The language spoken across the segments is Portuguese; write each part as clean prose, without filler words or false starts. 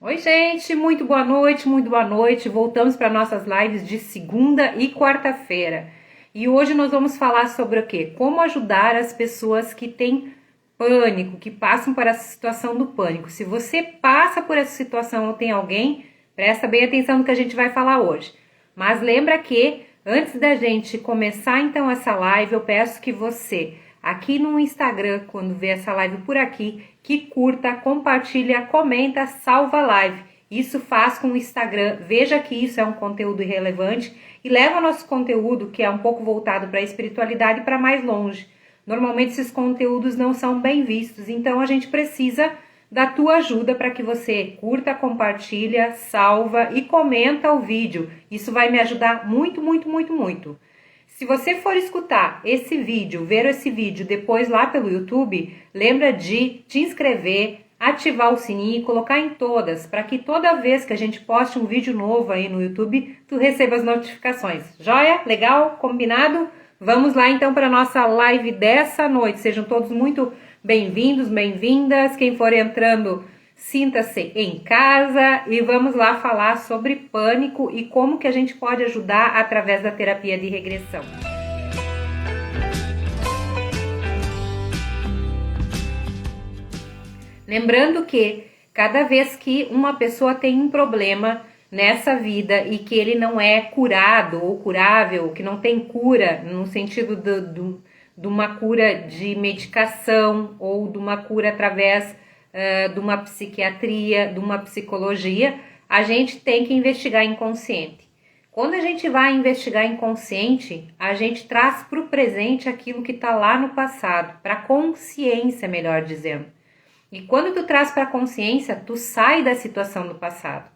Oi, gente, muito boa noite, muito boa noite. Voltamos para nossas lives de segunda e quarta-feira. E hoje nós vamos falar sobre o quê? Como ajudar as pessoas que têm pânico, que passam por essa situação do pânico. Se você passa por essa situação ou tem alguém, presta bem atenção no que a gente vai falar hoje. Mas lembra que antes da gente começar então essa live, eu peço que você aqui no Instagram, quando vê essa live por aqui, que curta, compartilha, comenta, salva a live. Isso faz com o Instagram, veja que isso é um conteúdo irrelevante e leva o nosso conteúdo, que é um pouco voltado para a espiritualidade, para mais longe. Normalmente esses conteúdos não são bem vistos, então a gente precisa da tua ajuda para que você curta, compartilha, salva e comenta o vídeo. Isso vai me ajudar muito, muito, muito, muito. Se você for escutar esse vídeo, ver esse vídeo depois lá pelo YouTube, lembra de te inscrever, ativar o sininho e colocar em todas, para que toda vez que a gente poste um vídeo novo aí no YouTube, tu receba as notificações. Joia? Legal? Combinado? Vamos lá então para a nossa live dessa noite. Sejam todos muito bem-vindos, bem-vindas. Quem for entrando, sinta-se em casa e vamos lá falar sobre pânico e como que a gente pode ajudar através da terapia de regressão. Lembrando que cada vez que uma pessoa tem um problema nessa vida e que ele não é curado ou curável, que não tem cura no sentido de uma cura de medicação ou de uma cura através de uma psiquiatria, de uma psicologia, a gente tem que investigar inconsciente. Quando a gente vai investigar inconsciente, a gente traz para o presente aquilo que está lá no passado, para a consciência, melhor dizendo. E quando tu traz para a consciência, tu sai da situação do passado.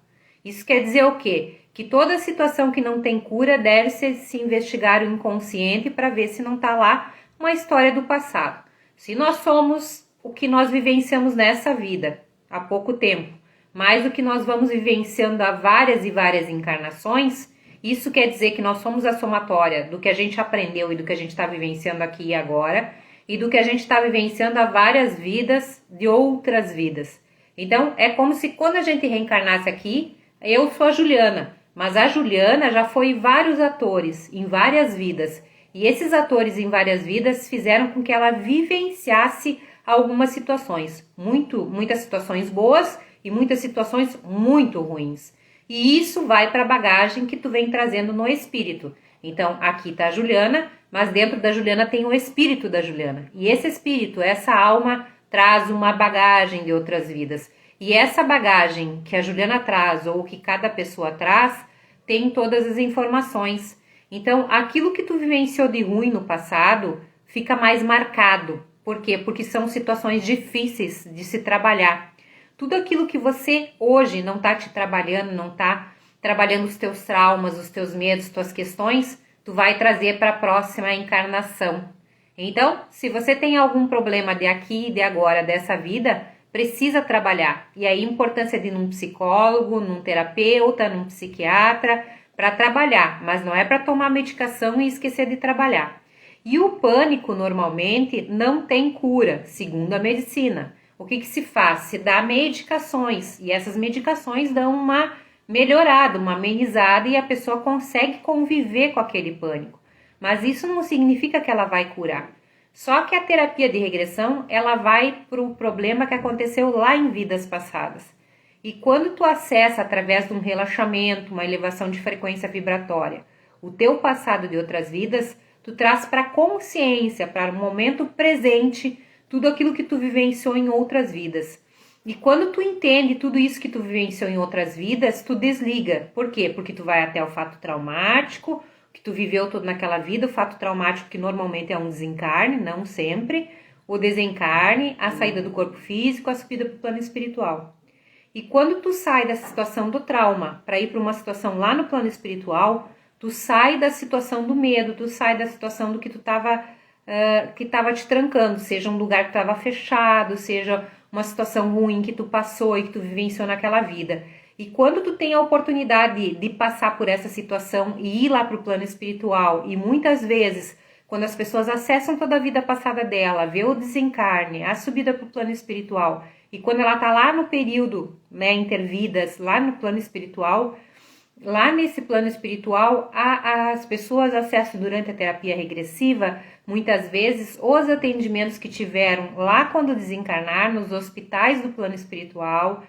Isso quer dizer o quê? Que toda situação que não tem cura deve se investigar o inconsciente para ver se não está lá uma história do passado. Se nós somos o que nós vivenciamos nessa vida, há pouco tempo, mais do que nós vamos vivenciando há várias e várias encarnações, isso quer dizer que nós somos a somatória do que a gente aprendeu e do que a gente está vivenciando aqui e agora, e do que a gente está vivenciando há várias vidas de outras vidas. Então, é como se quando a gente reencarnasse aqui, eu sou a Juliana, mas a Juliana já foi vários atores em várias vidas, e esses atores em várias vidas fizeram com que ela vivenciasse algumas situações, muitas situações boas e muitas situações muito ruins. E isso vai para a bagagem que tu vem trazendo no espírito. Então, aqui está a Juliana, mas dentro da Juliana tem o espírito da Juliana. E esse espírito, essa alma, traz uma bagagem de outras vidas. E essa bagagem que a Juliana traz, ou que cada pessoa traz, tem todas as informações. Então, aquilo que tu vivenciou de ruim no passado, fica mais marcado. Por quê? Porque são situações difíceis de se trabalhar. Tudo aquilo que você hoje não está te trabalhando, não está trabalhando os teus traumas, os teus medos, tuas questões, tu vai trazer para a próxima encarnação. Então, se você tem algum problema de aqui e de agora, dessa vida, precisa trabalhar. E aí a importância de ir num psicólogo, num terapeuta, num psiquiatra, para trabalhar. Mas não é para tomar medicação e esquecer de trabalhar. E o pânico, normalmente, não tem cura, segundo a medicina. O que se faz? Se dá medicações, e essas medicações dão uma melhorada, uma amenizada, e a pessoa consegue conviver com aquele pânico. Mas isso não significa que ela vai curar. Só que a terapia de regressão, ela vai para o problema que aconteceu lá em vidas passadas. E quando tu acessa, através de um relaxamento, uma elevação de frequência vibratória, o teu passado de outras vidas, tu traz para a consciência, para o momento presente, tudo aquilo que tu vivenciou em outras vidas. E quando tu entende tudo isso que tu vivenciou em outras vidas, tu desliga. Por quê? Porque tu vai até o fato traumático, que tu viveu tudo naquela vida, o fato traumático que normalmente é um desencarne, não sempre, o desencarne, a saída do corpo físico, a subida para o plano espiritual. E quando tu sai dessa situação do trauma para ir para uma situação lá no plano espiritual, tu sai da situação do medo, tu sai da situação do que tu estava te trancando, seja um lugar que estava fechado, seja uma situação ruim que tu passou e que tu vivenciou naquela vida. E quando tu tem a oportunidade de passar por essa situação e ir lá para o plano espiritual, e muitas vezes, quando as pessoas acessam toda a vida passada dela, vê o desencarne, a subida para o plano espiritual, E quando ela tá lá no período, né, intervidas, lá no plano espiritual, lá nesse plano espiritual, as pessoas acessam durante a terapia regressiva, muitas vezes, os atendimentos que tiveram lá quando desencarnar, nos hospitais do plano espiritual,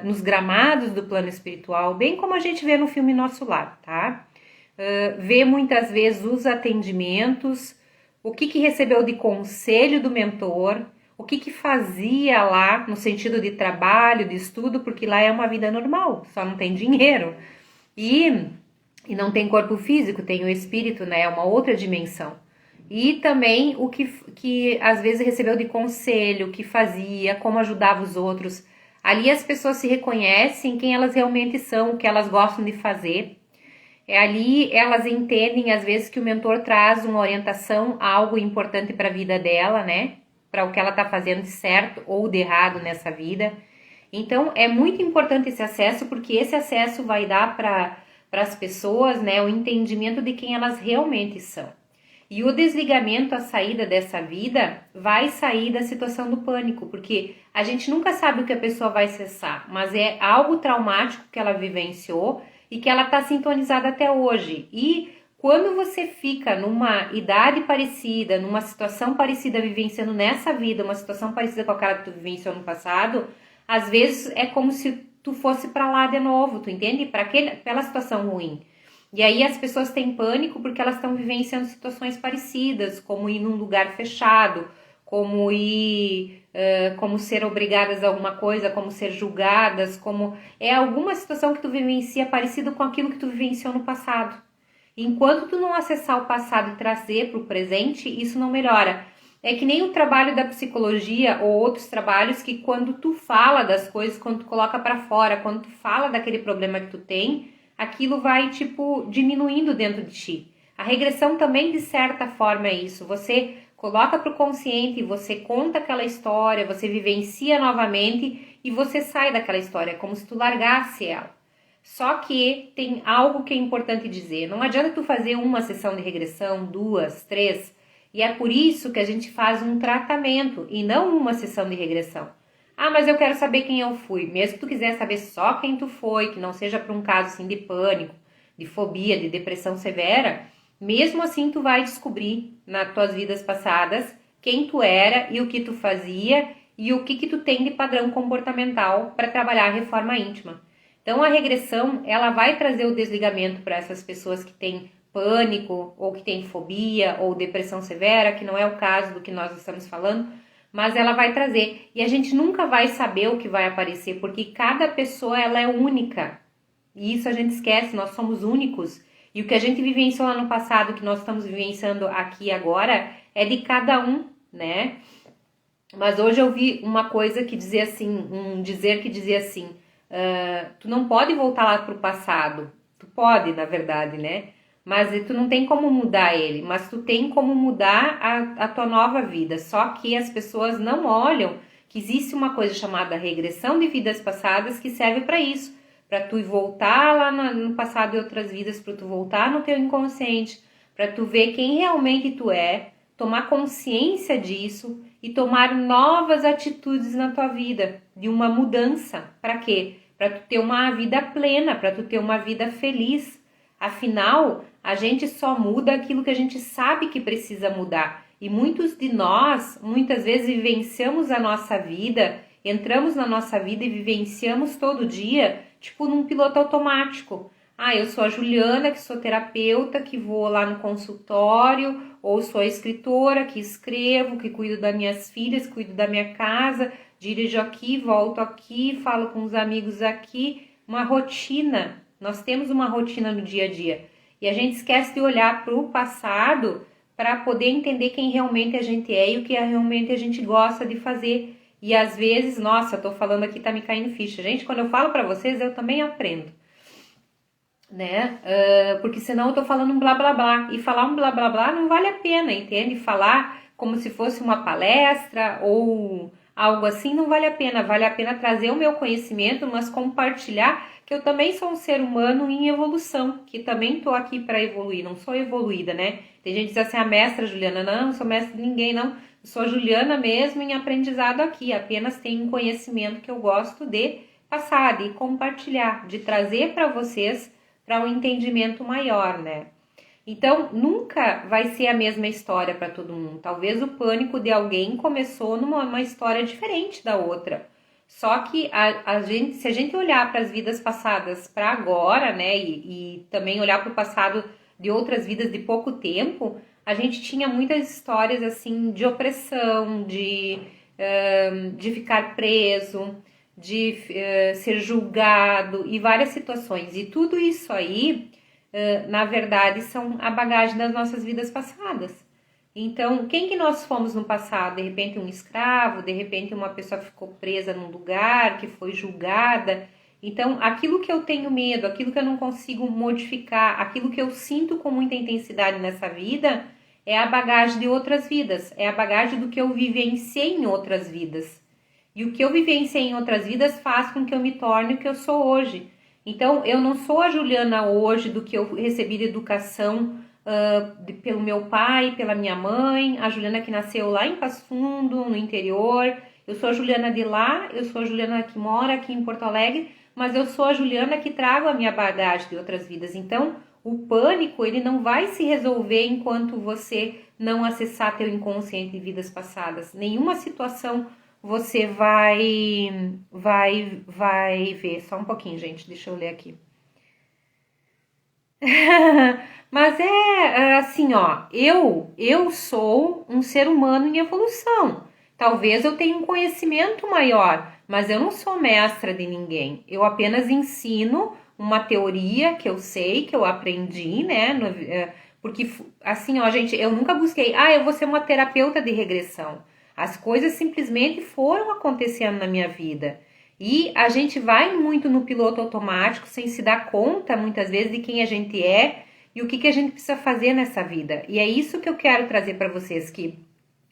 nos gramados do plano espiritual, bem como a gente vê no filme Nosso Lar, tá? Vê muitas vezes os atendimentos, o que recebeu de conselho do mentor, o que fazia lá no sentido de trabalho, de estudo, porque lá é uma vida normal, só não tem dinheiro. E não tem corpo físico, tem o espírito, né? É uma outra dimensão. E também o que às vezes recebeu de conselho, o que fazia, como ajudava os outros. Ali as pessoas se reconhecem quem elas realmente são, o que elas gostam de fazer. Ali elas entendem às vezes que o mentor traz uma orientação, algo importante para a vida dela, né? Para o que ela está fazendo de certo ou de errado nessa vida. Então é muito importante esse acesso, porque esse acesso vai dar para as pessoas, né, o entendimento de quem elas realmente são. E o desligamento, a saída dessa vida, vai sair da situação do pânico, porque a gente nunca sabe o que a pessoa vai cessar, mas é algo traumático que ela vivenciou e que ela está sintonizada até hoje. E quando você fica numa idade parecida, numa situação parecida vivenciando nessa vida, uma situação parecida com aquela que tu vivenciou no passado, às vezes é como se tu fosse para lá de novo, tu entende? Para aquela situação ruim. E aí as pessoas têm pânico porque elas estão vivenciando situações parecidas, como ir num lugar fechado, como como ser obrigadas a alguma coisa, como ser julgadas, como é alguma situação que tu vivencia parecido com aquilo que tu vivenciou no passado. Enquanto tu não acessar o passado e trazer para o presente, isso não melhora. É que nem o trabalho da psicologia ou outros trabalhos que quando tu fala das coisas, quando tu coloca para fora, quando tu fala daquele problema que tu tem, aquilo vai, tipo, diminuindo dentro de ti. A regressão também, de certa forma, é isso. Você coloca para o consciente, você conta aquela história, você vivencia novamente e você sai daquela história, como se tu largasse ela. Só que tem algo que é importante dizer. Não adianta tu fazer uma sessão de regressão, 2, 3, e é por isso que a gente faz um tratamento e não uma sessão de regressão. Ah, mas eu quero saber quem eu fui. Mesmo que tu quiser saber só quem tu foi, que não seja para um caso assim de pânico, de fobia, de depressão severa, mesmo assim tu vai descobrir nas tuas vidas passadas quem tu era e o que tu fazia e o que tu tem de padrão comportamental para trabalhar a reforma íntima. Então a regressão, ela vai trazer o desligamento para essas pessoas que têm pânico ou que têm fobia ou depressão severa, que não é o caso do que nós estamos falando, mas ela vai trazer. E a gente nunca vai saber o que vai aparecer, porque cada pessoa ela é única. E isso a gente esquece, nós somos únicos. E o que a gente vivenciou lá no passado, que nós estamos vivenciando aqui agora, é de cada um, né? Mas hoje eu vi uma coisa que dizia assim, um dizer que dizia assim, tu não pode voltar lá pro passado. Tu pode, na verdade, né? Mas tu não tem como mudar ele, mas tu tem como mudar a tua nova vida. Só que as pessoas não olham que existe uma coisa chamada regressão de vidas passadas que serve para isso. Para tu voltar lá no passado de outras vidas, para tu voltar no teu inconsciente, para tu ver quem realmente tu é, tomar consciência disso e tomar novas atitudes na tua vida, de uma mudança. Para quê? Para tu ter uma vida plena, para tu ter uma vida feliz. Afinal, a gente só muda aquilo que a gente sabe que precisa mudar. E muitos de nós, muitas vezes, vivenciamos a nossa vida, entramos na nossa vida e vivenciamos todo dia, tipo num piloto automático. Ah, eu sou a Juliana, que sou terapeuta, que vou lá no consultório, ou sou a escritora, que escrevo, que cuido das minhas filhas, cuido da minha casa, dirijo aqui, volto aqui, falo com os amigos aqui, uma rotina. Nós temos uma rotina no dia a dia e a gente esquece de olhar para o passado para poder entender quem realmente a gente é e o que realmente a gente gosta de fazer. E às vezes, nossa, eu tô falando aqui, tá me caindo ficha. Gente, quando eu falo para vocês, eu também aprendo, né? Porque senão eu tô falando um blá blá blá. E falar um blá blá blá não vale a pena, entende? Falar como se fosse uma palestra ou algo assim não vale a pena. Vale a pena trazer o meu conhecimento, mas compartilhar que eu também sou um ser humano em evolução, que também tô aqui para evoluir, não sou evoluída, né? Tem gente que diz assim, a mestra Juliana, não sou mestra de ninguém, não. sou Juliana mesmo em aprendizado aqui, apenas tenho um conhecimento que eu gosto de passar, de compartilhar, de trazer para vocês para um entendimento maior, né? Então, nunca vai ser a mesma história para todo mundo. Talvez o pânico de alguém começou numa história diferente da outra. Só que se a gente olhar para as vidas passadas para agora, né, e também olhar para o passado de outras vidas de pouco tempo, a gente tinha muitas histórias assim de opressão, de ficar preso, de ser julgado e várias situações. E tudo isso aí, na verdade, são a bagagem das nossas vidas passadas. Então, quem que nós fomos no passado? De repente um escravo, de repente uma pessoa que ficou presa num lugar, que foi julgada. Então, aquilo que eu tenho medo, aquilo que eu não consigo modificar, aquilo que eu sinto com muita intensidade nessa vida, é a bagagem de outras vidas, é a bagagem do que eu vivenciei em outras vidas. E o que eu vivenciei em outras vidas faz com que eu me torne o que eu sou hoje. Então, eu não sou a Juliana hoje do que eu recebi de educação pelo meu pai, pela minha mãe, a Juliana que nasceu lá em Passo Fundo, no interior. Eu sou a Juliana de lá, eu sou a Juliana que mora aqui em Porto Alegre, mas eu sou a Juliana que trago a minha bagagem de outras vidas. Então, o pânico, ele não vai se resolver enquanto você não acessar teu inconsciente de vidas passadas. Nenhuma situação você vai ver. Só um pouquinho, gente, deixa eu ler aqui. Mas assim, ó, eu sou um ser humano em evolução. Talvez eu tenha um conhecimento maior, mas eu não sou mestra de ninguém. Eu apenas ensino uma teoria que eu sei, que eu aprendi, né? Porque, assim, ó, gente, eu nunca busquei, eu vou ser uma terapeuta de regressão. As coisas simplesmente foram acontecendo na minha vida. E a gente vai muito no piloto automático, sem se dar conta, muitas vezes, de quem a gente é e o que a gente precisa fazer nessa vida. E é isso que eu quero trazer para vocês, que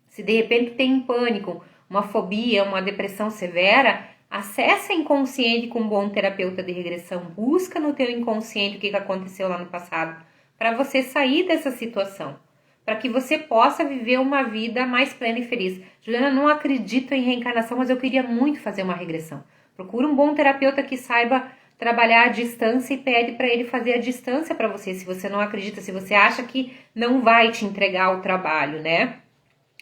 se de repente tem um pânico, uma fobia, uma depressão severa, acessa inconsciente com um bom terapeuta de regressão, busca no teu inconsciente o que aconteceu lá no passado, para você sair dessa situação, para que você possa viver uma vida mais plena e feliz. Juliana, não acredito em reencarnação, mas eu queria muito fazer uma regressão. Procura um bom terapeuta que saiba trabalhar à distância e pede para ele fazer a distância para você, se você não acredita, se você acha que não vai te entregar o trabalho, né?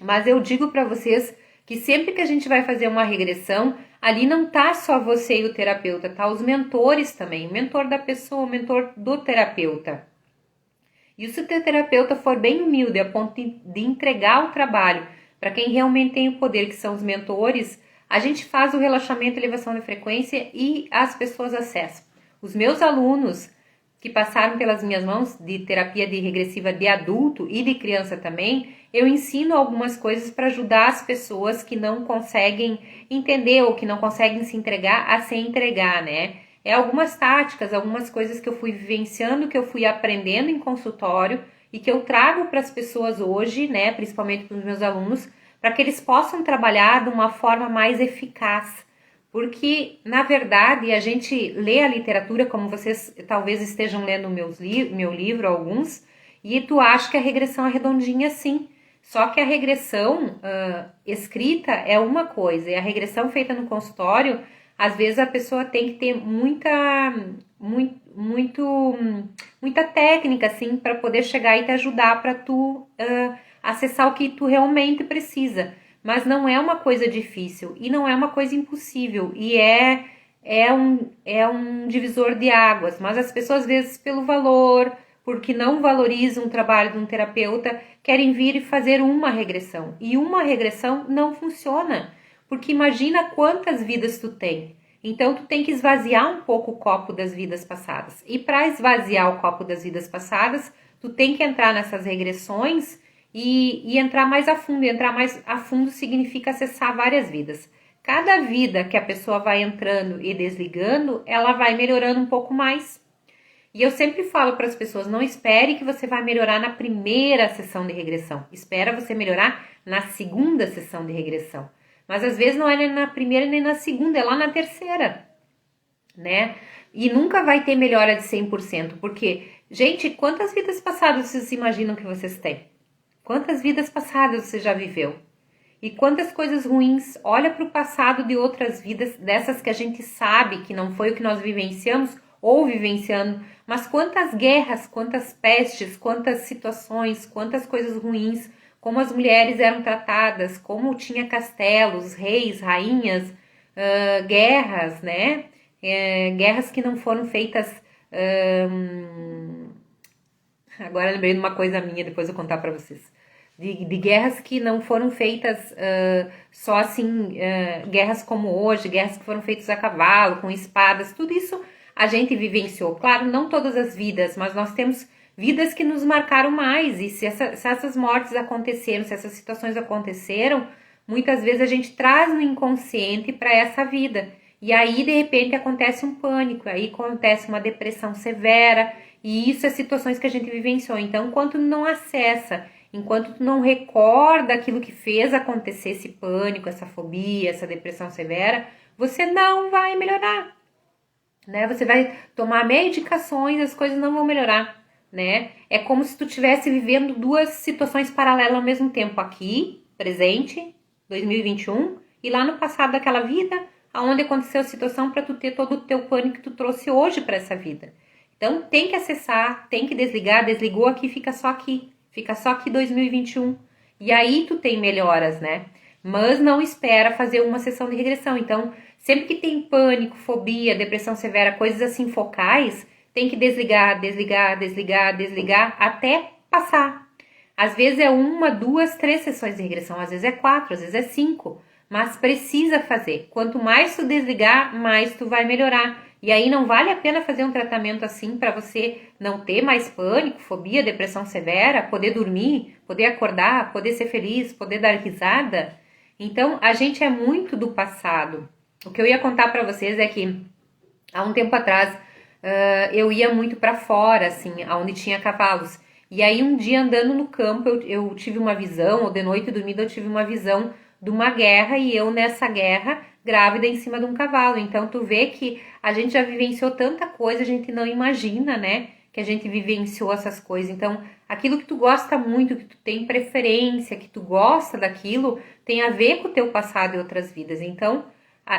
Mas eu digo para vocês que sempre que a gente vai fazer uma regressão, ali não tá só você e o terapeuta, tá os mentores também, o mentor da pessoa, o mentor do terapeuta. E se o teu terapeuta for bem humilde a ponto de entregar o trabalho para quem realmente tem o poder, que são os mentores, a gente faz o relaxamento e elevação de frequência e as pessoas acessam. Os meus alunos que passaram pelas minhas mãos de terapia de regressiva de adulto e de criança também, eu ensino algumas coisas para ajudar as pessoas que não conseguem entender ou que não conseguem se entregar a se entregar, né? É algumas táticas, algumas coisas que eu fui vivenciando, que eu fui aprendendo em consultório e que eu trago para as pessoas hoje, né, principalmente para os meus alunos, para que eles possam trabalhar de uma forma mais eficaz. Porque, na verdade, a gente lê a literatura, como vocês talvez estejam lendo meu livro, alguns, e tu acha que a regressão é redondinha sim. Só que a regressão escrita é uma coisa, e a regressão feita no consultório, às vezes a pessoa tem que ter muita técnica, assim, para poder chegar e te ajudar para tu acessar o que tu realmente precisa. Mas não é uma coisa difícil e não é uma coisa impossível. E é um divisor de águas. Mas as pessoas, às vezes, pelo valor, porque não valorizam o trabalho de um terapeuta, querem vir e fazer uma regressão. E uma regressão não funciona. Porque imagina quantas vidas tu tem. Então, tu tem que esvaziar um pouco o copo das vidas passadas. E para esvaziar o copo das vidas passadas, tu tem que entrar nessas regressões e entrar mais a fundo. E entrar mais a fundo significa acessar várias vidas. Cada vida que a pessoa vai entrando e desligando, ela vai melhorando um pouco mais. E eu sempre falo para as pessoas, não espere que você vai melhorar na primeira sessão de regressão. Espera você melhorar na segunda sessão de regressão. Mas às vezes não é nem na primeira nem na segunda, é lá na terceira, né? E nunca vai ter melhora de 100%, porque, gente, quantas vidas passadas vocês imaginam que vocês têm? Quantas vidas passadas você já viveu? E quantas coisas ruins, olha para o passado de outras vidas, dessas que a gente sabe que não foi o que nós vivenciamos ou vivenciando, mas quantas guerras, quantas pestes, quantas situações, quantas coisas ruins, como as mulheres eram tratadas, como tinha castelos, reis, rainhas, guerras, né? Guerras que não foram feitas. Agora lembrei de uma coisa minha, depois eu vou contar para vocês. De guerras que não foram feitas só assim, guerras como hoje, guerras que foram feitas a cavalo, com espadas, tudo isso a gente vivenciou. Claro, não todas as vidas, mas nós temos vidas que nos marcaram mais. E se essas mortes aconteceram, se essas situações aconteceram, muitas vezes a gente traz no inconsciente para essa vida. E aí, de repente, acontece um pânico, aí acontece uma depressão severa, e isso é situações que a gente vivenciou. Então, enquanto tu não acessa, enquanto tu não recorda aquilo que fez acontecer esse pânico, essa fobia, essa depressão severa, você não vai melhorar, né? Você vai tomar medicações, as coisas não vão melhorar, né? É como se tu estivesse vivendo duas situações paralelas ao mesmo tempo, aqui, presente, 2021, e lá no passado daquela vida, aonde aconteceu a situação para tu ter todo o teu pânico que tu trouxe hoje para essa vida. Então tem que acessar, tem que desligar, desligou aqui, fica só aqui 2021. E aí tu tem melhoras, né? Mas não espera fazer uma sessão de regressão. Então, sempre que tem pânico, fobia, depressão severa, coisas assim focais, tem que desligar, desligar, desligar, desligar até passar. Às vezes é 1, 2, 3 sessões de regressão, às vezes é 4, às vezes é 5, mas precisa fazer. Quanto mais tu desligar, mais tu vai melhorar. E aí não vale a pena fazer um tratamento assim para você não ter mais pânico, fobia, depressão severa, poder dormir, poder acordar, poder ser feliz, poder dar risada. Então a gente é muito do passado. O que eu ia contar para vocês é que há um tempo atrás eu ia muito para fora, assim, onde tinha cavalos. E aí um dia andando no campo eu tive uma visão, ou de noite dormindo eu tive uma visão de uma guerra e eu nessa guerra grávida em cima de um cavalo. Então tu vê que a gente já vivenciou tanta coisa, a gente não imagina, né? Que a gente vivenciou essas coisas. Então aquilo que tu gosta muito, que tu tem preferência, que tu gosta daquilo, tem a ver com o teu passado e outras vidas. Então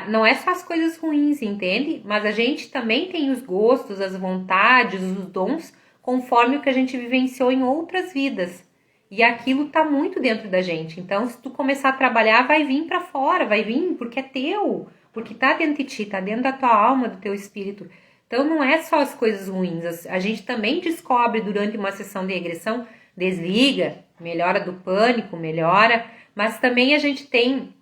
não é só as coisas ruins, entende? Mas a gente também tem os gostos, as vontades, os dons, conforme o que a gente vivenciou em outras vidas. E aquilo tá muito dentro da gente. Então, se tu começar a trabalhar, vai vir para fora, vai vir porque é teu, porque tá dentro de ti, tá dentro da tua alma, do teu espírito. Então, não é só as coisas ruins. A gente também descobre durante uma sessão de regressão, desliga, melhora do pânico, melhora, mas também a gente tem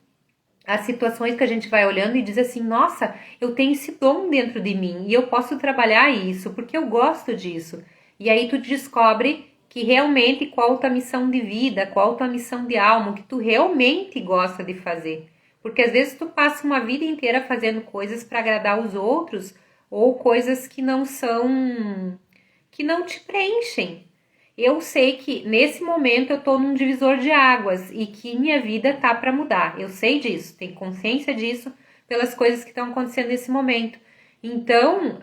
as situações que a gente vai olhando e diz assim, nossa, eu tenho esse dom dentro de mim e eu posso trabalhar isso, porque eu gosto disso. E aí tu descobre que realmente qual a tua missão de vida, qual a tua missão de alma, o que tu realmente gosta de fazer. Porque às vezes tu passa uma vida inteira fazendo coisas para agradar os outros ou coisas que não te preenchem. Eu sei que nesse momento eu tô num divisor de águas e que minha vida tá para mudar. Eu sei disso, tenho consciência disso pelas coisas que estão acontecendo nesse momento. Então,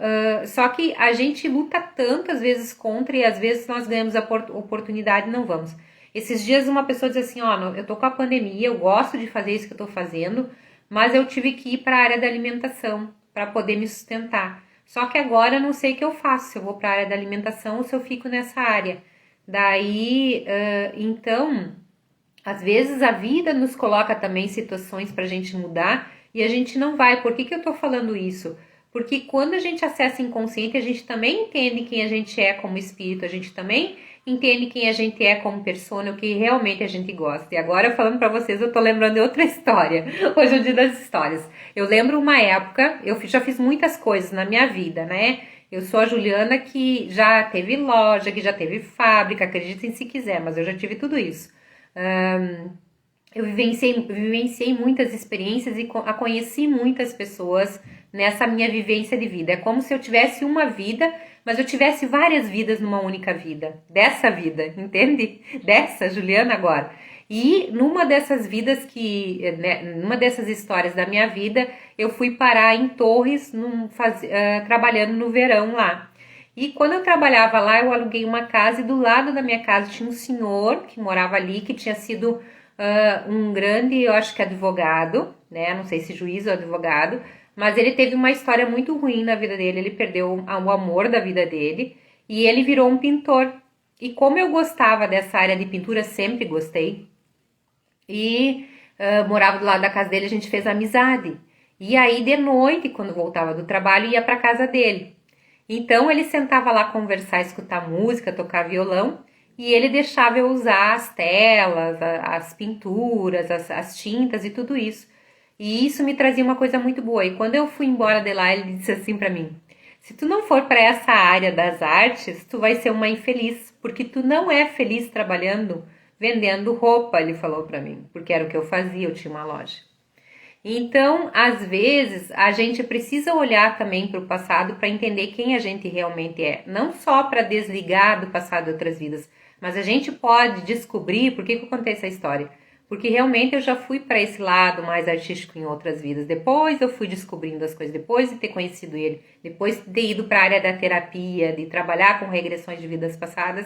só que a gente luta tanto às vezes contra e às vezes nós ganhamos a oportunidade e não vamos. Esses dias uma pessoa diz assim, ó, eu tô com a pandemia, eu gosto de fazer isso que eu tô fazendo, mas eu tive que ir para a área da alimentação para poder me sustentar. Só que agora eu não sei o que eu faço, se eu vou para a área da alimentação ou se eu fico nessa área. Daí, então, às vezes a vida nos coloca também situações para a gente mudar e a gente não vai. Por que eu tô falando isso? Porque quando a gente acessa inconsciente, a gente também entende quem a gente é como espírito, a gente também entende quem a gente é como persona, o que realmente a gente gosta. E agora, falando para vocês, eu tô lembrando de outra história. Hoje é o dia das histórias. Eu lembro uma época, eu já fiz muitas coisas na minha vida, né? Eu sou a Juliana que já teve loja, que já teve fábrica, acreditem se quiser, mas eu já tive tudo isso. Eu vivenciei muitas experiências e conheci muitas pessoas nessa minha vivência de vida. É como se eu tivesse uma vida, mas eu tivesse várias vidas numa única vida. Dessa vida, entende? Dessa, Juliana, agora. E numa dessas vidas numa dessas histórias da minha vida, eu fui parar em Torres, trabalhando no verão lá. E quando eu trabalhava lá, eu aluguei uma casa e do lado da minha casa tinha um senhor que morava ali, que tinha sido um grande, eu acho que advogado, né? Não sei se juiz ou advogado, mas ele teve uma história muito ruim na vida dele. Ele perdeu o amor da vida dele e ele virou um pintor. E como eu gostava dessa área de pintura, sempre gostei, e morava do lado da casa dele, a gente fez amizade. E aí, de noite, quando voltava do trabalho, ia para casa dele. Então, ele sentava lá conversar, escutar música, tocar violão, e ele deixava eu usar as telas, as pinturas, as tintas e tudo isso. E isso me trazia uma coisa muito boa. E quando eu fui embora de lá, ele disse assim para mim: se tu não for para essa área das artes, tu vai ser uma infeliz, porque tu não é feliz trabalhando vendendo roupa, ele falou para mim, porque era o que eu fazia, eu tinha uma loja. Então, às vezes, a gente precisa olhar também para o passado para entender quem a gente realmente é. Não só para desligar do passado de outras vidas, mas a gente pode descobrir por que eu contei essa história. Porque realmente eu já fui para esse lado mais artístico em outras vidas. Depois eu fui descobrindo as coisas, depois de ter conhecido ele, depois de ter ido para a área da terapia, de trabalhar com regressões de vidas passadas,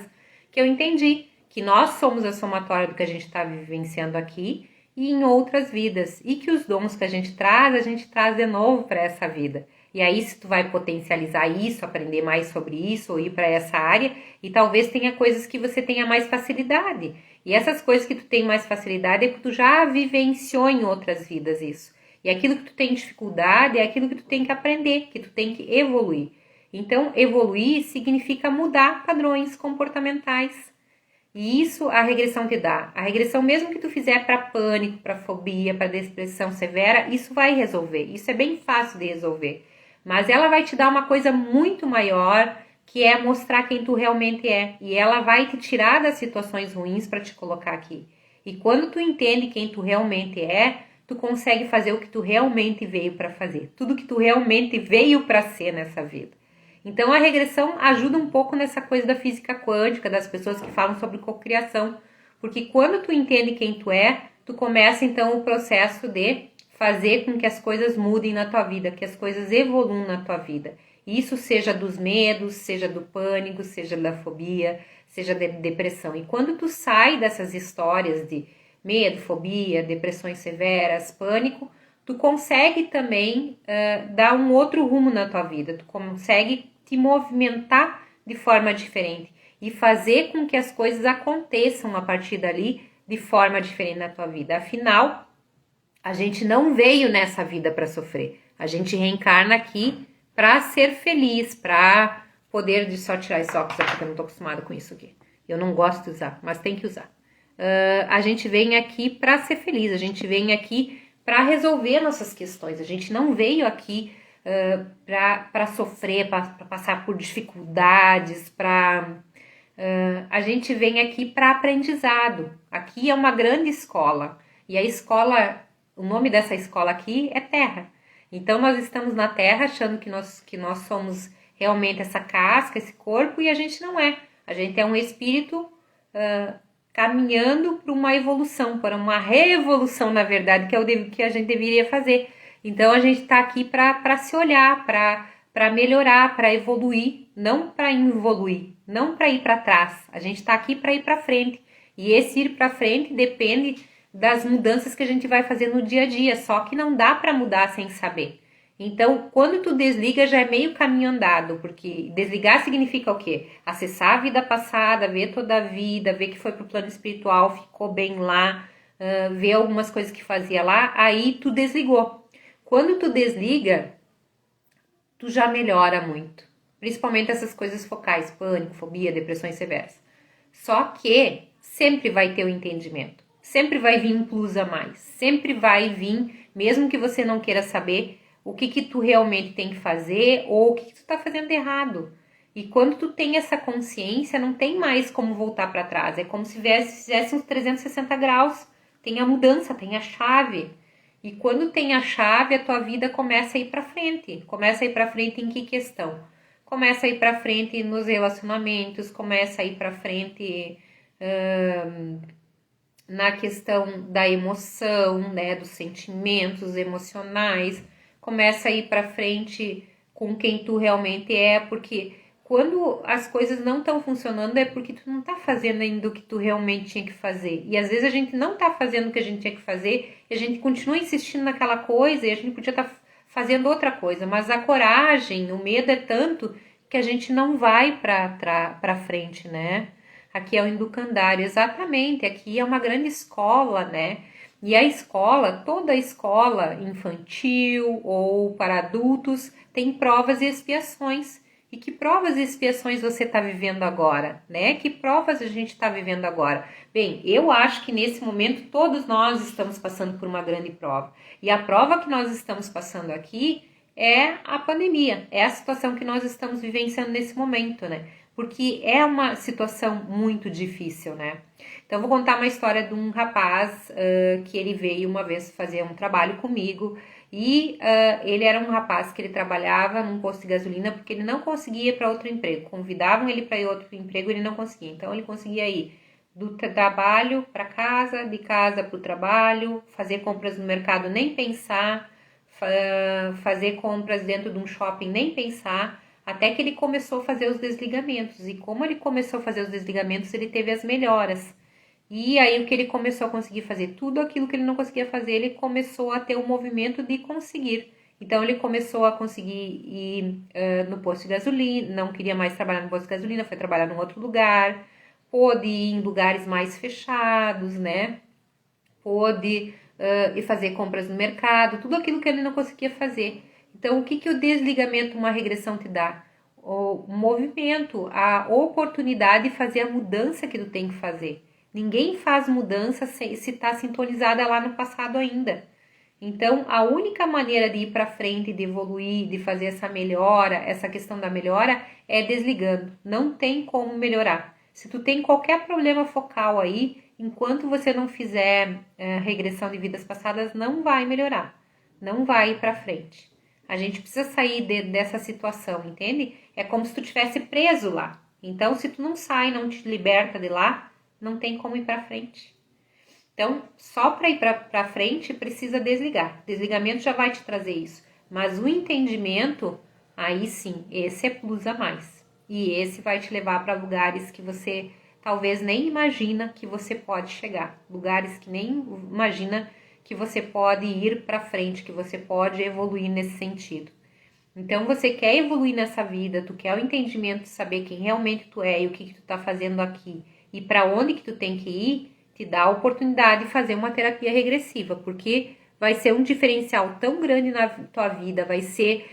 que eu entendi que nós somos a somatória do que a gente está vivenciando aqui e em outras vidas, e que os dons que a gente traz de novo para essa vida. E aí, se tu vai potencializar isso, aprender mais sobre isso, ou ir para essa área, e talvez tenha coisas que você tenha mais facilidade. E essas coisas que tu tem mais facilidade é que tu já vivenciou em outras vidas isso. E aquilo que tu tem dificuldade é aquilo que tu tem que aprender, que tu tem que evoluir. Então, evoluir significa mudar padrões comportamentais. E isso a regressão te dá. A regressão, mesmo que tu fizer para pânico, para fobia, para depressão severa, isso vai resolver. Isso é bem fácil de resolver. Mas ela vai te dar uma coisa muito maior, que é mostrar quem tu realmente é. E ela vai te tirar das situações ruins para te colocar aqui. E quando tu entende quem tu realmente é, tu consegue fazer o que tu realmente veio para fazer. Tudo que tu realmente veio para ser nessa vida. Então a regressão ajuda um pouco nessa coisa da física quântica, das pessoas que falam sobre cocriação, porque quando tu entende quem tu é, tu começa então o processo de fazer com que as coisas mudem na tua vida, que as coisas evoluam na tua vida. Isso seja dos medos, seja do pânico, seja da fobia, seja da depressão. E quando tu sai dessas histórias de medo, fobia, depressões severas, pânico, tu consegue também dar um outro rumo na tua vida, tu consegue te movimentar de forma diferente e fazer com que as coisas aconteçam a partir dali de forma diferente na tua vida. Afinal, a gente não veio nessa vida para sofrer. A gente reencarna aqui para ser feliz, para poder... Só tirar esse óculos aqui, que eu não tô acostumada com isso aqui. Eu não gosto de usar, mas tem que usar. A gente vem aqui para ser feliz, a gente vem aqui para resolver nossas questões. A gente não veio aqui para sofrer, para passar por dificuldades, a gente vem aqui para aprendizado. Aqui é uma grande escola, e a escola, o nome dessa escola aqui é Terra. Então nós estamos na Terra achando que nós somos realmente essa casca, esse corpo, e a gente não é. A gente é um espírito caminhando para uma evolução, para uma revolução, na verdade, que é o que a gente deveria fazer. Então a gente está aqui para se olhar, para melhorar, para evoluir, não para involuir, não para ir para trás. A gente está aqui para ir para frente. E esse ir para frente depende das mudanças que a gente vai fazer no dia a dia, só que não dá para mudar sem saber. Então, quando tu desliga, já é meio caminho andado, porque desligar significa o quê? Acessar a vida passada, ver toda a vida, ver que foi pro plano espiritual, ficou bem lá, ver algumas coisas que fazia lá, aí tu desligou. Quando tu desliga, tu já melhora muito. Principalmente essas coisas focais, pânico, fobia, depressões severas. Só que sempre vai ter o entendimento. Sempre vai vir um plus a mais. Sempre vai vir, mesmo que você não queira saber, o que tu realmente tem que fazer ou o que tu tá fazendo errado. E quando tu tem essa consciência, não tem mais como voltar para trás. É como se fizesse uns 360 graus. Tem a mudança, tem a chave. E quando tem a chave, a tua vida começa a ir para frente. Começa a ir para frente em que questão? Começa a ir para frente nos relacionamentos, começa a ir para frente na questão da emoção, né, dos sentimentos emocionais. Começa a ir para frente com quem tu realmente é, porque quando as coisas não estão funcionando é porque tu não tá fazendo ainda o que tu realmente tinha que fazer. E às vezes a gente não tá fazendo o que a gente tinha que fazer e a gente continua insistindo naquela coisa e a gente podia estar fazendo outra coisa. Mas a coragem, o medo é tanto que a gente não vai pra frente, né? Aqui é o Inducandário, exatamente. Aqui é uma grande escola, né? E a escola, toda a escola infantil ou para adultos, tem provas e expiações. E que provas e expiações você está vivendo agora, né? Que provas a gente está vivendo agora? Bem, eu acho que nesse momento todos nós estamos passando por uma grande prova. E a prova que nós estamos passando aqui é a pandemia, é a situação que nós estamos vivenciando nesse momento, né? Porque é uma situação muito difícil, né? Então, vou contar uma história de um rapaz que ele veio uma vez fazer um trabalho comigo e ele era um rapaz que ele trabalhava num posto de gasolina porque ele não conseguia ir para outro emprego. Convidavam ele para ir outro emprego e ele não conseguia. Então, ele conseguia ir do trabalho para casa, de casa para o trabalho, fazer compras no mercado, nem pensar, fazer compras dentro de um shopping, nem pensar, até que ele começou a fazer os desligamentos. E como ele começou a fazer os desligamentos, ele teve as melhoras. E aí o que ele começou a conseguir fazer, tudo aquilo que ele não conseguia fazer, ele começou a ter o movimento de conseguir. Então ele começou a conseguir ir no posto de gasolina, não queria mais trabalhar no posto de gasolina, foi trabalhar num outro lugar, pôde ir em lugares mais fechados, né? Pôde ir fazer compras no mercado, tudo aquilo que ele não conseguia fazer. Então o que o desligamento, uma regressão te dá? O movimento, a oportunidade de fazer a mudança que tu tem que fazer. Ninguém faz mudança se está sintonizada lá no passado ainda. Então, a única maneira de ir para frente, de evoluir, de fazer essa melhora, essa questão da melhora, é desligando. Não tem como melhorar. Se tu tem qualquer problema focal aí, enquanto você não fizer regressão de vidas passadas, não vai melhorar. Não vai ir para frente. A gente precisa sair dessa situação, entende? É como se tu tivesse preso lá. Então, se tu não sai, não te liberta de lá, não tem como ir para frente. Então, só para ir para frente precisa desligar. Desligamento já vai te trazer isso. Mas o entendimento, aí sim, esse é plus a mais. E esse vai te levar para lugares que você talvez nem imagina que você pode chegar. Lugares que nem imagina que você pode ir para frente, que você pode evoluir nesse sentido. Então, você quer evoluir nessa vida, tu quer o entendimento de saber quem realmente tu é e o que tu tá fazendo aqui e para onde que tu tem que ir, te dá a oportunidade de fazer uma terapia regressiva, porque vai ser um diferencial tão grande na tua vida, vai ser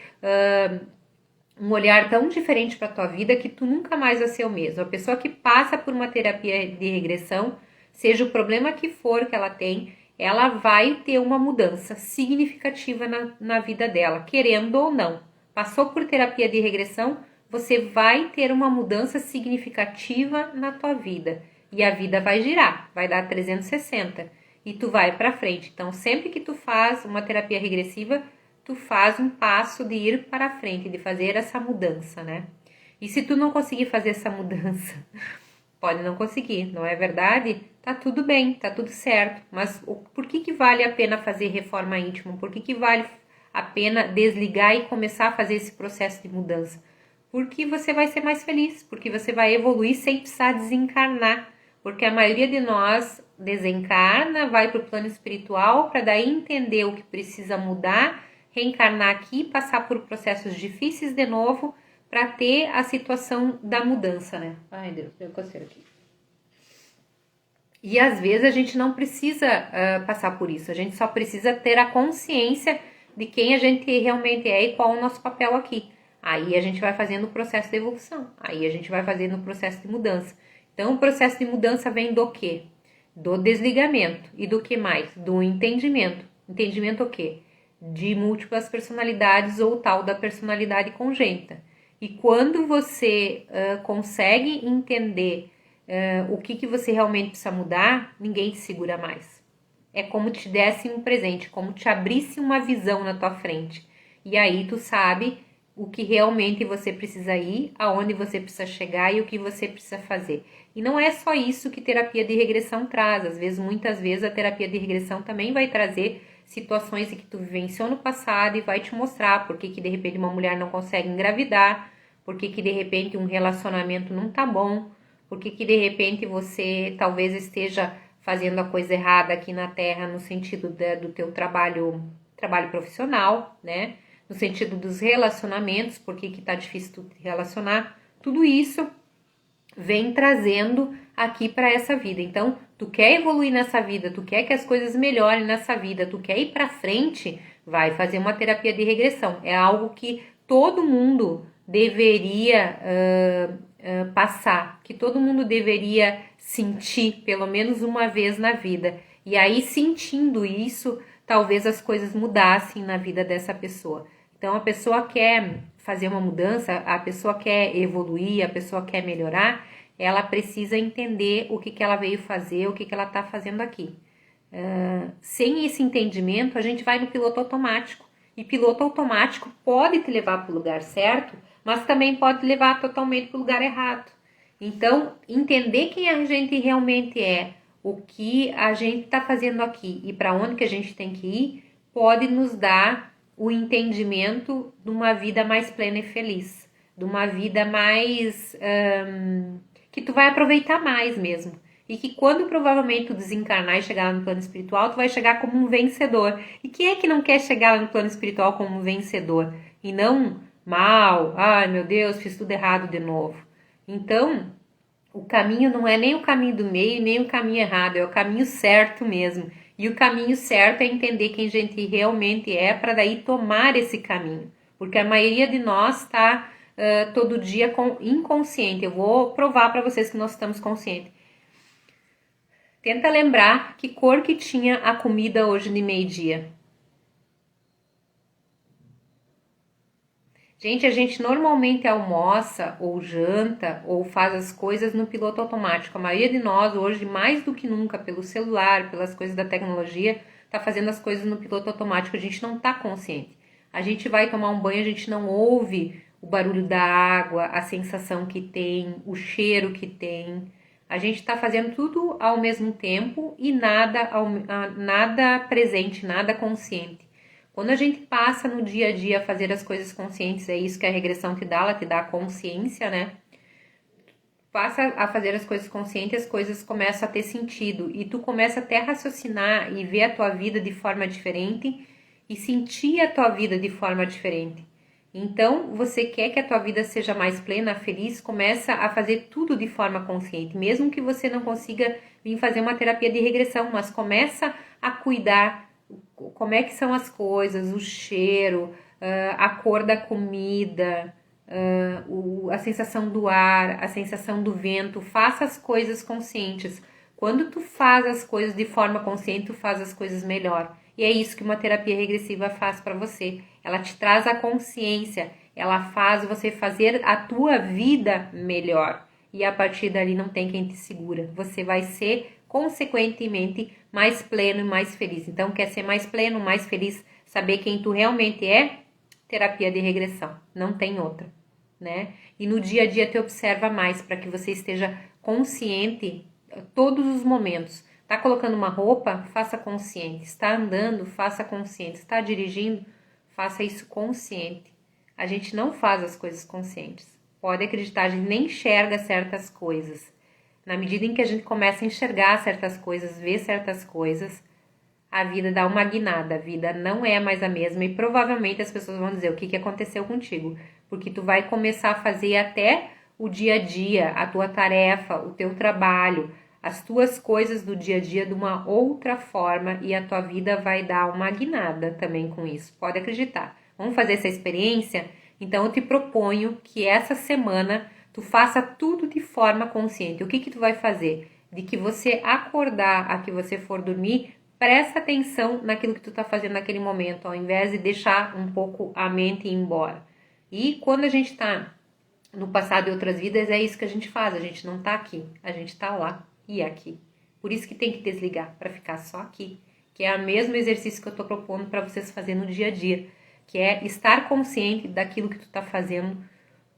um olhar tão diferente para tua vida que tu nunca mais vai ser o mesmo. A pessoa que passa por uma terapia de regressão, seja o problema que for que ela tem, ela vai ter uma mudança significativa na vida dela, querendo ou não. Passou por terapia de regressão, você vai ter uma mudança significativa na tua vida. E a vida vai girar, vai dar 360 e tu vai para frente. Então, sempre que tu faz uma terapia regressiva, tu faz um passo de ir para frente, de fazer essa mudança, né? E se tu não conseguir fazer essa mudança, pode não conseguir, não é verdade? Tá tudo bem, tá tudo certo. Mas por que vale a pena fazer reforma íntima? Por que vale a pena desligar e começar a fazer esse processo de mudança? Porque você vai ser mais feliz, porque você vai evoluir sem precisar desencarnar. Porque a maioria de nós desencarna, vai para o plano espiritual para daí entender o que precisa mudar, reencarnar aqui, passar por processos difíceis de novo para ter a situação da mudança, né? Ai, Deus, deu coceira aqui. E às vezes a gente não precisa passar por isso, a gente só precisa ter a consciência de quem a gente realmente é e qual é o nosso papel aqui. Aí a gente vai fazendo o processo de evolução, aí a gente vai fazendo o processo de mudança. Então, o processo de mudança vem do quê? Do desligamento. E do que mais? Do entendimento. Entendimento o quê? De múltiplas personalidades ou tal da personalidade congênita. E quando você consegue entender o que você realmente precisa mudar, ninguém te segura mais. É como te desse um presente, como te abrisse uma visão na tua frente. E aí tu sabe o que realmente você precisa ir, aonde você precisa chegar e o que você precisa fazer. E não é só isso que terapia de regressão traz. Às vezes, muitas vezes, a terapia de regressão também vai trazer situações em que tu vivenciou no passado e vai te mostrar por que de repente uma mulher não consegue engravidar, por que que de repente um relacionamento não tá bom, por que que de repente você talvez esteja fazendo a coisa errada aqui na Terra no sentido do teu trabalho profissional, né? No sentido dos relacionamentos, por que que tá difícil tu te relacionar. Tudo isso vem trazendo aqui para essa vida. Então, tu quer evoluir nessa vida, tu quer que as coisas melhorem nessa vida, tu quer ir para frente, vai fazer uma terapia de regressão. É algo que todo mundo deveria passar, que todo mundo deveria sentir pelo menos uma vez na vida. E aí, sentindo isso, talvez as coisas mudassem na vida dessa pessoa. Então, a pessoa quer fazer uma mudança, a pessoa quer evoluir, a pessoa quer melhorar, ela precisa entender o que ela veio fazer, o que ela está fazendo aqui. Sem esse entendimento, a gente vai no piloto automático. E piloto automático pode te levar para o lugar certo, mas também pode te levar totalmente para o lugar errado. Então, entender quem a gente realmente é, o que a gente está fazendo aqui e para onde que a gente tem que ir, pode nos dar o entendimento de uma vida mais plena e feliz, de uma vida mais que tu vai aproveitar mais mesmo. E que quando provavelmente tu desencarnar e chegar lá no plano espiritual, tu vai chegar como um vencedor. E quem é que não quer chegar lá no plano espiritual como um vencedor? E não mal, ai meu Deus, fiz tudo errado de novo. Então, o caminho não é nem o caminho do meio, nem o caminho errado, é o caminho certo mesmo. E o caminho certo é entender quem a gente realmente é para daí tomar esse caminho. Porque a maioria de nós está todo dia inconsciente. Eu vou provar para vocês que nós estamos conscientes. Tenta lembrar que cor que tinha a comida hoje de meio-dia. Gente, a gente normalmente almoça ou janta ou faz as coisas no piloto automático. A maioria de nós hoje, mais do que nunca, pelo celular, pelas coisas da tecnologia, tá fazendo as coisas no piloto automático. A gente não tá consciente. A gente vai tomar um banho, a gente não ouve o barulho da água, a sensação que tem, o cheiro que tem. A gente está fazendo tudo ao mesmo tempo e nada presente, nada consciente. Quando a gente passa no dia a dia a fazer as coisas conscientes, é isso que a regressão te dá, ela te dá consciência, né? Passa a fazer as coisas conscientes, as coisas começam a ter sentido e tu começa até a raciocinar e ver a tua vida de forma diferente e sentir a tua vida de forma diferente. Então, você quer que a tua vida seja mais plena, feliz, começa a fazer tudo de forma consciente, mesmo que você não consiga vir fazer uma terapia de regressão, mas começa a cuidar como é que são as coisas, o cheiro, a cor da comida, a sensação do ar, a sensação do vento. Faça as coisas conscientes. Quando tu faz as coisas de forma consciente, tu faz as coisas melhor. E é isso que uma terapia regressiva faz para você. Ela te traz a consciência, ela faz você fazer a tua vida melhor. E a partir dali não tem quem te segura. Você vai ser, consequentemente, mais pleno e mais feliz. Então, quer ser mais pleno, mais feliz, saber quem tu realmente é? Terapia de regressão. Não tem outra, né? E no dia a dia te observa mais para que você esteja consciente todos os momentos. Tá colocando uma roupa? Faça consciente. Está andando? Faça consciente. Está dirigindo? Faça isso consciente. A gente não faz as coisas conscientes. Pode acreditar, a gente nem enxerga certas coisas. Na medida em que a gente começa a enxergar certas coisas, ver certas coisas, a vida dá uma guinada. A vida não é mais a mesma e provavelmente as pessoas vão dizer o que aconteceu contigo. Porque tu vai começar a fazer até o dia a dia, a tua tarefa, o teu trabalho, as tuas coisas do dia a dia de uma outra forma e a tua vida vai dar uma guinada também com isso. Pode acreditar. Vamos fazer essa experiência? Então eu te proponho que essa semana tu faça tudo de forma consciente. O que tu vai fazer? De que você acordar a que você for dormir, presta atenção naquilo que tu tá fazendo naquele momento, ao invés de deixar um pouco a mente ir embora. E quando a gente tá no passado e outras vidas, é isso que a gente faz. A gente não tá aqui, a gente tá lá e aqui. Por isso que tem que desligar, para ficar só aqui. Que é o mesmo exercício que eu tô propondo para vocês fazerem no dia a dia. Que é estar consciente daquilo que tu tá fazendo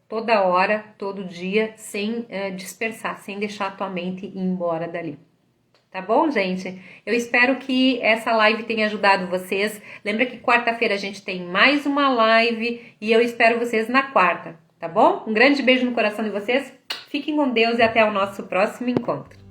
toda hora, todo dia, sem dispersar, sem deixar a tua mente ir embora dali. Tá bom, gente? Eu espero que essa live tenha ajudado vocês. Lembra que quarta-feira a gente tem mais uma live e eu espero vocês na quarta, tá bom? Um grande beijo no coração de vocês. Fiquem com Deus e até o nosso próximo encontro.